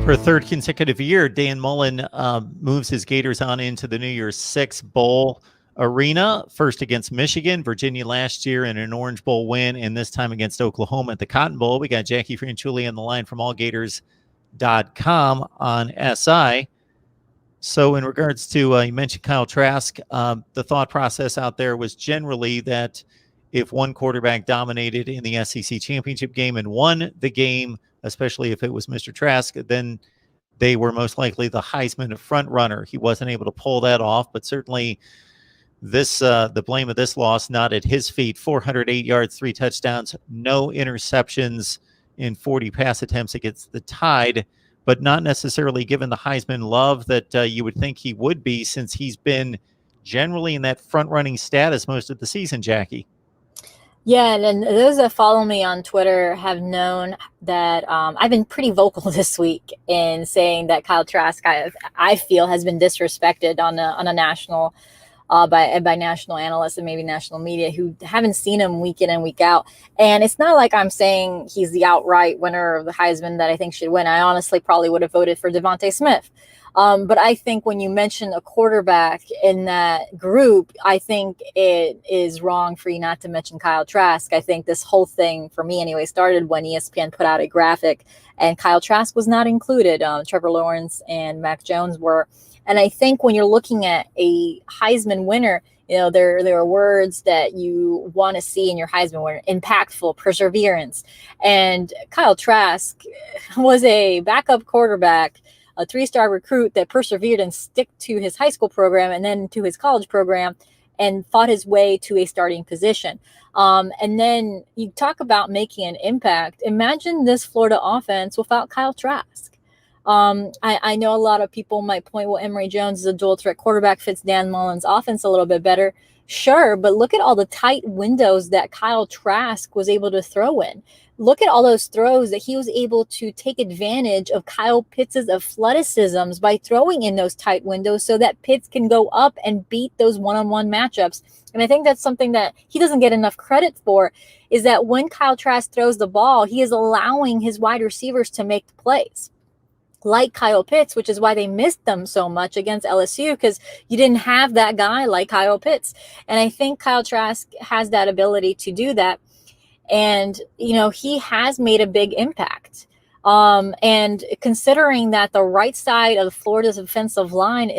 For a third consecutive year, Dan Mullen moves his Gators on into the New Year's Six Bowl arena, first against Michigan, Virginia last year in an Orange Bowl win, and this time against Oklahoma at the Cotton Bowl. We got Jackie Franchuli on the line from allgators.com on SI. So in regards to, you mentioned Kyle Trask, the thought process out there was generally that if one quarterback dominated in the SEC championship game and won the game, especially if it was Mr. Trask, then they were most likely the Heisman front runner. He wasn't able to pull that off, but certainly this the blame of this loss not at his feet. 408 yards, 3 touchdowns, no interceptions in 40 pass attempts against the Tide, but not necessarily given the Heisman love that you would think he would be, since he's been generally in that front-running status most of the season, Jackie. Yeah, and those that follow me on Twitter have known that I've been pretty vocal this week in saying that Kyle Trask, I feel, has been disrespected on a national by national analysts and maybe national media who haven't seen him week in and week out. And it's not like I'm saying he's the outright winner of the Heisman that I think should win. I honestly probably would have voted for Devontae Smith. But I think when you mention a quarterback in that group, I think it is wrong for you not to mention Kyle Trask. I think this whole thing, for me anyway, started when ESPN put out a graphic and Kyle Trask was not included. Trevor Lawrence and Mac Jones were. And I think when you're looking at a Heisman winner, you know, there are words that you want to see in your Heisman winner: impactful, perseverance. And Kyle Trask was a backup quarterback, a 3-star recruit that persevered and stick to his high school program and then to his college program and fought his way to a starting position. And then you talk about making an impact. Imagine this Florida offense without Kyle Trask. I know a lot of people might point, well, Emory Jones is a dual threat quarterback, fits Dan Mullen's offense a little bit better. Sure, but look at all the tight windows that Kyle Trask was able to throw in. Look at all those throws that he was able to take advantage of Kyle Pitts' athleticisms by throwing in those tight windows so that Pitts can go up and beat those one-on-one matchups. And I think that's something that he doesn't get enough credit for, is that when Kyle Trask throws the ball, he is allowing his wide receivers to make the plays, like Kyle Pitts, which is why they missed them so much against LSU, because you didn't have that guy like Kyle Pitts. And I think Kyle Trask has that ability to do that. And, you know, he has made a big impact. And considering that the right side of Florida's offensive line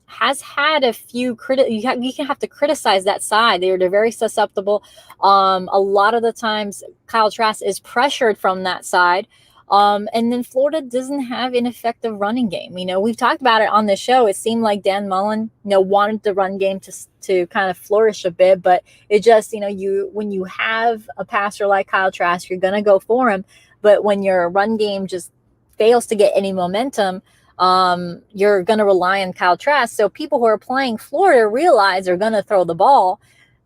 has had a few you can have to criticize that side. They're very susceptible. A lot of the times Kyle Trask is pressured from that side. And then Florida doesn't have an effective running game. You know, we've talked about it on the show. It seemed like Dan Mullen, you know, wanted the run game to kind of flourish a bit, but it just, you know, when you have a passer like Kyle Trask, you're going to go for him. But when your run game just fails to get any momentum, you're going to rely on Kyle Trask. So people who are playing Florida realize they're going to throw the ball.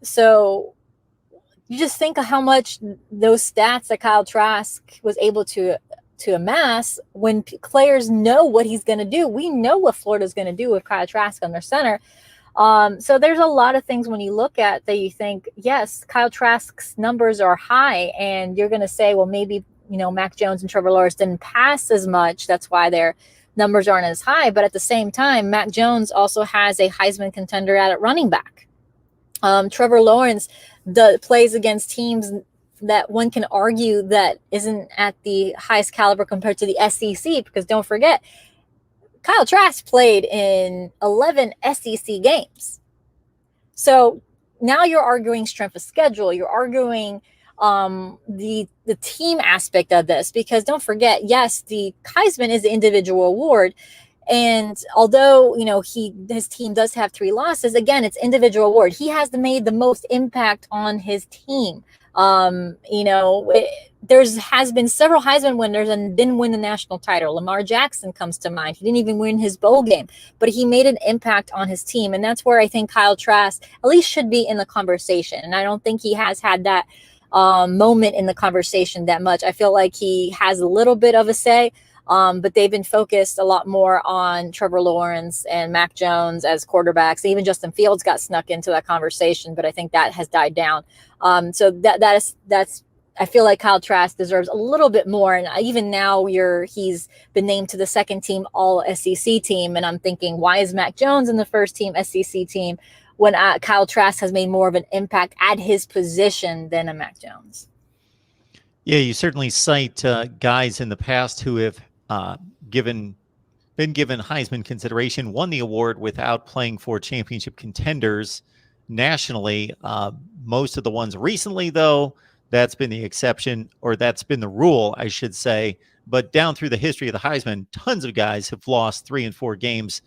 So you just think of how much those stats that Kyle Trask was able to amass when players know what he's going to do. We know what Florida's going to do with Kyle Trask on their center. So there's a lot of things when you look at that you think, yes, Kyle Trask's numbers are high, and you're going to say, well, maybe, you know, Mac Jones and Trevor Lawrence didn't pass as much. That's why their numbers aren't as high. But at the same time, Mac Jones also has a Heisman contender at running back. Trevor Lawrence plays against teams that one can argue that isn't at the highest caliber compared to the SEC, because don't forget, Kyle Trask played in 11 SEC games. So now you're arguing strength of schedule. You're arguing the team aspect of this, because don't forget, yes, the Heisman is the individual award. And although, you know, his team does have 3 losses, again, it's individual award. He has made the most impact on his team. You know, has been several Heisman winners and didn't win the national title. Lamar Jackson comes to mind. He didn't even win his bowl game, but he made an impact on his team. And that's where I think Kyle Trask at least should be in the conversation. And I don't think he has had that moment in the conversation that much. I feel like he has a little bit of a say. But they've been focused a lot more on Trevor Lawrence and Mac Jones as quarterbacks. Even Justin Fields got snuck into that conversation, but I think that has died down. So that's I feel like Kyle Trask deserves a little bit more. And even now, he's been named to the second team All SEC team, and I'm thinking, why is Mac Jones in the first team SEC team when Kyle Trask has made more of an impact at his position than a Mac Jones? Yeah, you certainly cite guys in the past who have been given Heisman consideration, won the award without playing for championship contenders nationally. Most of the ones recently, though, that's been the exception, or that's been the rule, I should say. But down through the history of the Heisman, tons of guys have lost 3 and 4 games.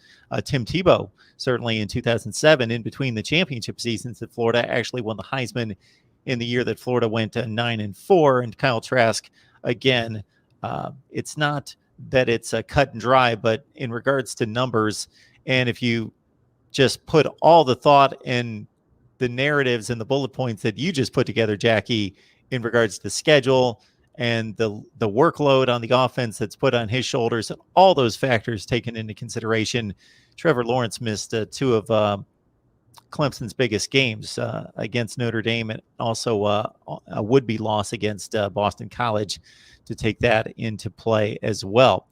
Tim Tebow, certainly in 2007, in between the championship seasons that Florida actually won the Heisman in the year that Florida went to 9 and 4. And Kyle Trask, again, it's not that it's a cut and dry, but in regards to numbers, and if you just put all the thought and the narratives and the bullet points that you just put together, Jackie, in regards to schedule and the workload on the offense that's put on his shoulders, all those factors taken into consideration, Trevor Lawrence missed 2 of Clemson's biggest games against Notre Dame, and also a would-be loss against Boston College, to take that into play as well.